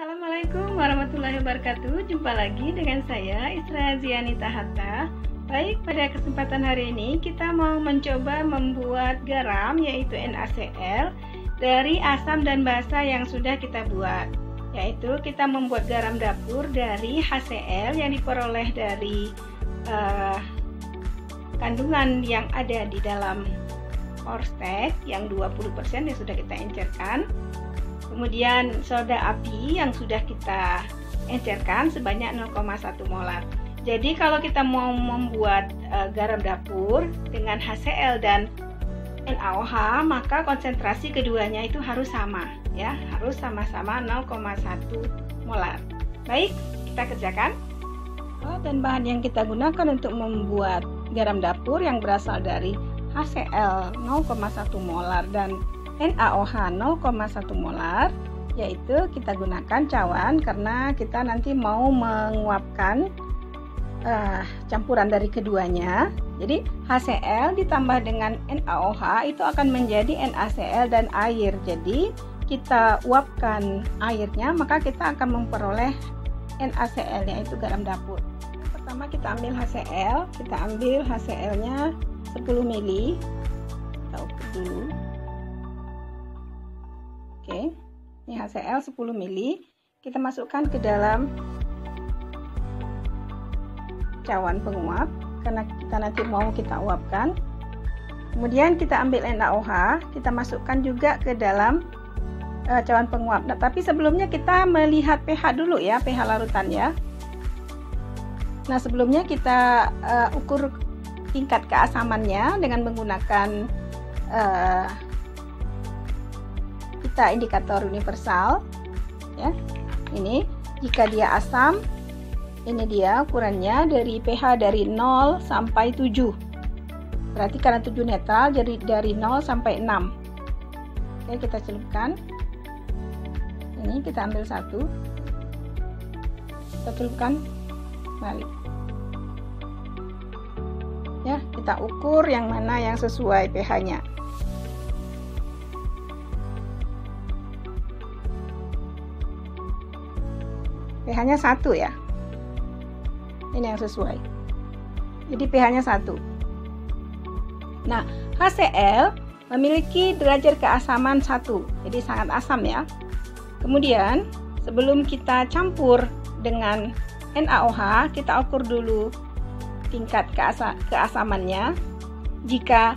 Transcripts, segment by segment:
Assalamualaikum warahmatullahi wabarakatuh. Jumpa lagi dengan saya Isra Zianita Hatta. Baik, pada kesempatan hari ini kita mau mencoba membuat garam yaitu NaCl dari asam dan basa yang sudah kita buat. Yaitu kita membuat garam dapur dari HCl yang diperoleh dari kandungan yang ada di dalam Orsted yang 20% yang sudah kita encerkan. Kemudian soda api yang sudah kita encerkan sebanyak 0,1 molar. Jadi kalau kita mau membuat garam dapur dengan HCl dan NaOH, maka konsentrasi keduanya itu harus sama, ya, harus sama-sama 0,1 molar. Baik, kita kerjakan. Dan bahan yang kita gunakan untuk membuat garam dapur yang berasal dari HCl 0,1 molar dan NaOH 0,1 molar, yaitu kita gunakan cawan karena kita nanti mau menguapkan campuran dari keduanya. Jadi HCl ditambah dengan NaOH itu akan menjadi NaCl dan air. Jadi kita uapkan airnya, maka kita akan memperoleh NaCl yaitu garam dapur. Pertama kita ambil HCl, kita ambil HCl-nya 10 ml. Kita ukur dulu. Oke, ini HCl 10 ml. Kita masukkan ke dalam cawan penguap karena kita nanti mau kita uapkan. Kemudian kita ambil NaOH, kita masukkan juga ke dalam cawan penguap. Nah, tapi sebelumnya kita melihat pH dulu ya, pH larutan ya. Nah, sebelumnya kita ukur tingkat keasamannya dengan menggunakan indikator universal ya. Ini jika dia asam, ini dia ukurannya dari pH dari 0 sampai 7. Berarti karena 7 netral, jadi dari 0 sampai 6. Oke, kita celupkan. Ini kita ambil satu, kita celupkan balik ya. Kita ukur yang mana yang sesuai pH-nya. pH-nya 1 ya. Ini yang sesuai. Jadi pH-nya 1. Nah, HCl memiliki derajat keasaman 1. Jadi sangat asam ya. Kemudian, sebelum kita campur dengan NaOH, kita ukur dulu tingkat keasamannya. Jika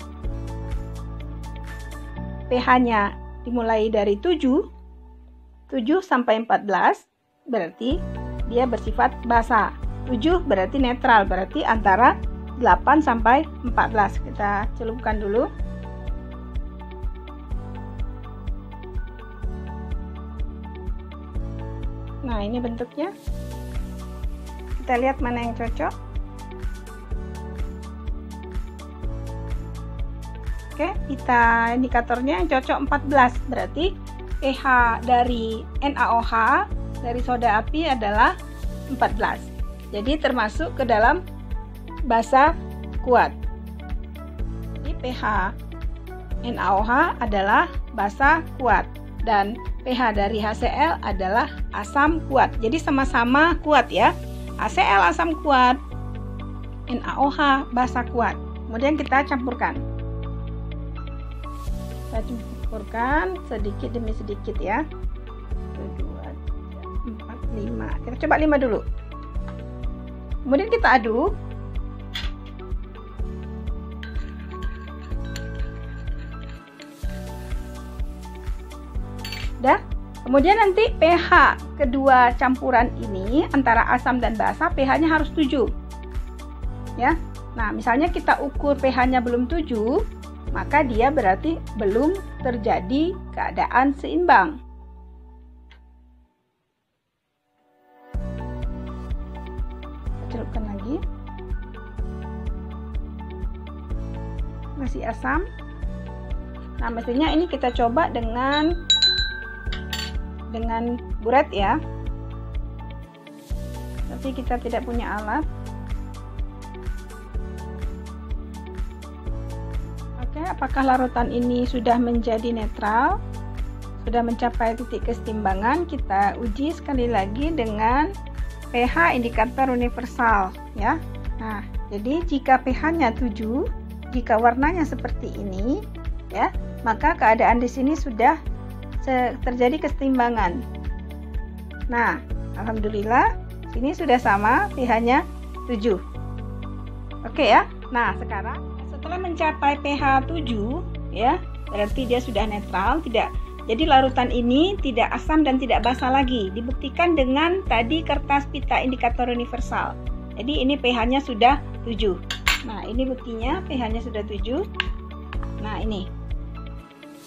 pH-nya dimulai dari 7 sampai 14, berarti dia bersifat basa. 7 berarti netral, berarti antara 8 sampai 14. Kita celupkan dulu. Nah, ini bentuknya. Kita lihat mana yang cocok. Oke, kita indikatornya yang cocok 14. Berarti pH dari NaOH dari soda api adalah 14. Jadi termasuk ke dalam basa kuat. Jadi pH NaOH adalah basa kuat dan pH dari HCl adalah asam kuat. Jadi sama-sama kuat ya. HCl asam kuat, NaOH basa kuat. Kemudian kita campurkan. Kita campurkan sedikit demi sedikit ya. 5. Kita coba 5 dulu. Kemudian kita aduk. Dah. Kemudian nanti pH kedua campuran ini antara asam dan basa pH-nya harus 7. Ya. Nah, misalnya kita ukur pH-nya belum 7, maka dia berarti belum terjadi keadaan seimbang. Celupkan lagi. Masih asam. Nah, mestinya ini kita coba dengan buret ya. Tapi kita tidak punya alat. Oke, apakah larutan ini sudah menjadi netral? sudah mencapai titik kesetimbangan, kita uji sekali lagi dengan pH indikator universal ya. Nah, jadi jika pH-nya 7, jika warnanya seperti ini ya, maka keadaan di sini sudah terjadi kesetimbangan. Nah, alhamdulillah sini sudah sama, pH-nya 7. Oke ya. Nah, sekarang setelah mencapai pH 7 ya, berarti dia sudah netral, tidak. Jadi larutan ini tidak asam dan tidak basa lagi. Dibuktikan dengan tadi kertas pita indikator universal. Jadi ini pH-nya sudah 7. Nah, ini buktinya pH-nya sudah 7. Nah, ini.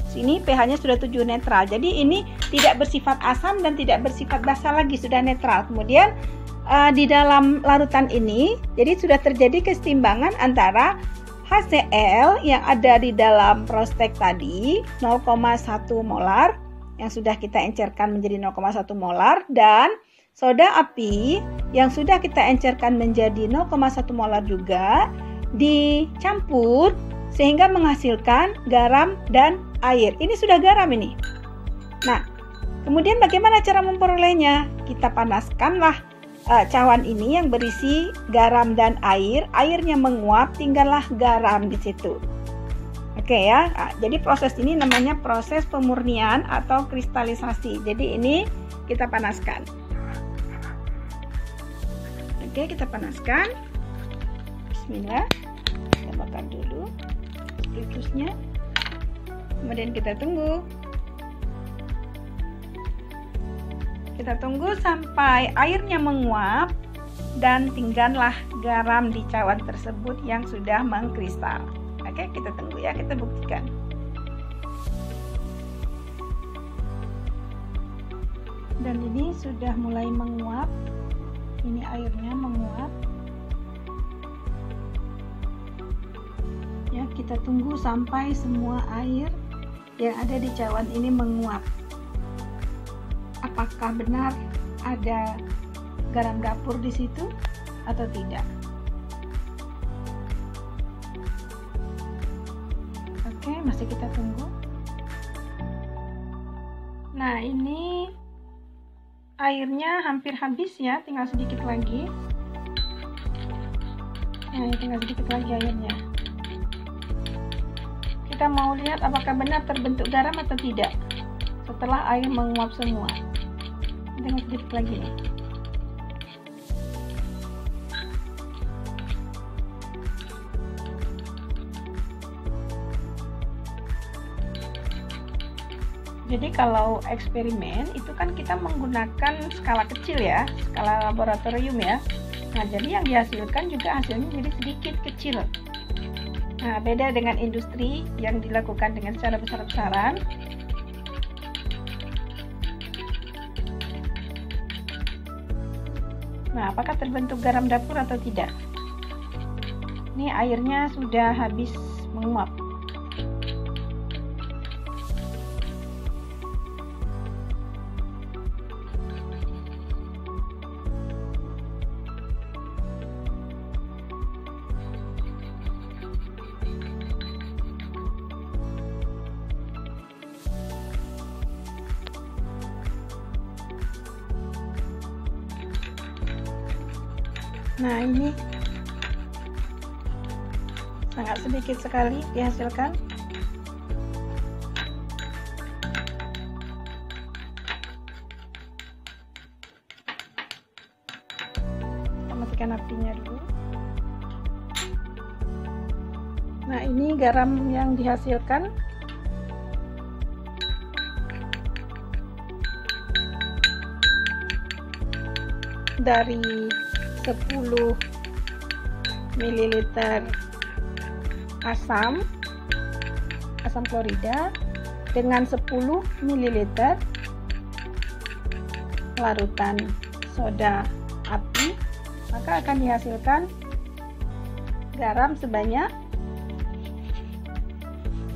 Sini pH-nya sudah 7 netral. Jadi ini tidak bersifat asam dan tidak bersifat basa lagi, sudah netral. Kemudian di dalam larutan ini, jadi sudah terjadi kesetimbangan antara HCl yang ada di dalam prostek tadi 0,1 molar yang sudah kita encerkan menjadi 0,1 molar dan soda api yang sudah kita encerkan menjadi 0,1 molar juga dicampur sehingga menghasilkan garam dan air. Ini sudah garam ini. Nah, kemudian bagaimana cara memperolehnya? Kita panaskanlah cawan ini yang berisi garam dan air, airnya menguap, tinggallah garam di situ. Oke ya. Nah, jadi proses ini namanya proses pemurnian atau kristalisasi. Jadi ini kita panaskan. Oke, kita panaskan. Bismillah. Kita bakar dulu spiritusnya. Kemudian kita tunggu. Kita tunggu sampai airnya menguap dan tinggallah garam di cawan tersebut yang sudah mengkristal. Oke, kita tunggu ya, kita buktikan. Dan ini sudah mulai menguap. Ini airnya menguap. Ya, kita tunggu sampai semua air yang ada di cawan ini menguap. Apakah benar ada garam dapur di situ atau tidak? Oke, masih kita tunggu. Nah, ini airnya hampir habis ya, tinggal sedikit lagi. Nah, tinggal sedikit lagi airnya. Kita mau lihat apakah benar terbentuk garam atau tidak setelah air menguap semua. Tinggal sedikit lagi nih. Jadi kalau eksperimen itu kan kita menggunakan skala kecil ya, skala laboratorium ya. Nah, jadi yang dihasilkan juga hasilnya jadi sedikit kecil. Nah, beda dengan industri yang dilakukan dengan secara besar-besaran. Nah, apakah terbentuk garam dapur atau tidak? Ini airnya sudah habis menguap. Nah, ini sangat sedikit sekali dihasilkan. Kita matikan apinya dulu. Nah, ini garam yang dihasilkan. Dari 10 ml asam klorida dengan 10 ml larutan soda api, maka akan dihasilkan garam sebanyak,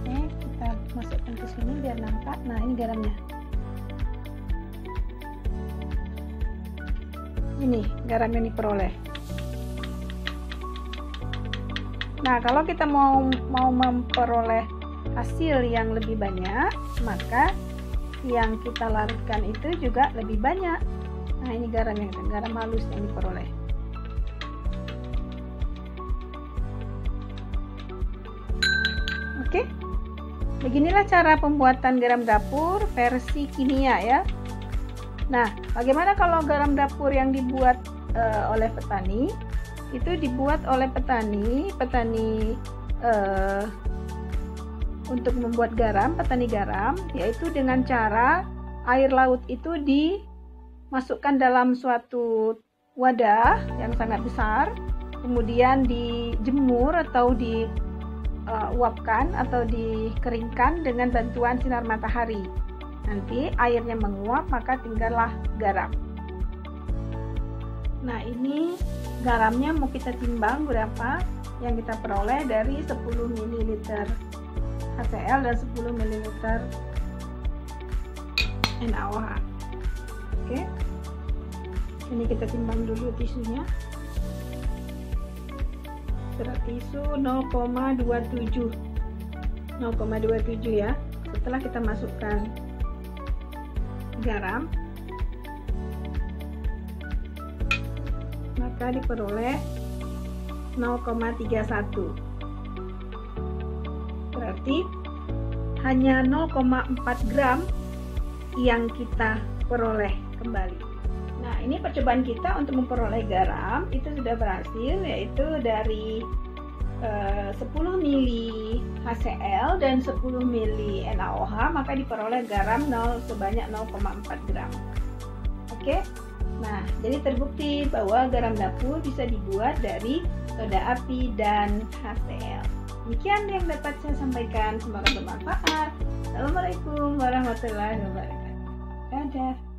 kita masukkan ke sini biar nampak. Nah, ini garamnya. Ini garam yang diperoleh. Nah, kalau kita mau memperoleh hasil yang lebih banyak, maka yang kita larutkan itu juga lebih banyak. Nah, ini garam halus yang diperoleh. Oke, beginilah cara pembuatan garam dapur versi kimia ya. Nah, bagaimana kalau garam dapur yang dibuat oleh petani? Itu dibuat oleh petani untuk membuat garam, petani garam, yaitu dengan cara air laut itu dimasukkan dalam suatu wadah yang sangat besar, kemudian dijemur atau diuapkan atau dikeringkan dengan bantuan sinar matahari. Nanti airnya menguap, maka tinggallah garam. Nah, ini garamnya mau kita timbang berapa yang kita peroleh dari 10 ml HCl dan 10 ml NaOH. Oke, ini kita timbang dulu tisunya. Berat tisu 0,27 ya. Setelah kita masukkan garam, maka diperoleh 0,31. Berarti hanya 0,4 gram yang kita peroleh kembali. Nah, ini percobaan kita untuk memperoleh garam itu sudah berhasil, yaitu dari 10 ml HCl dan 10 ml NaOH, maka diperoleh garam sebanyak 0,4 gram. Oke. Nah, jadi terbukti bahwa garam dapur bisa dibuat dari soda api dan HCl. Demikian yang dapat saya sampaikan, semoga bermanfaat. Assalamualaikum warahmatullahi wabarakatuh. Dadah.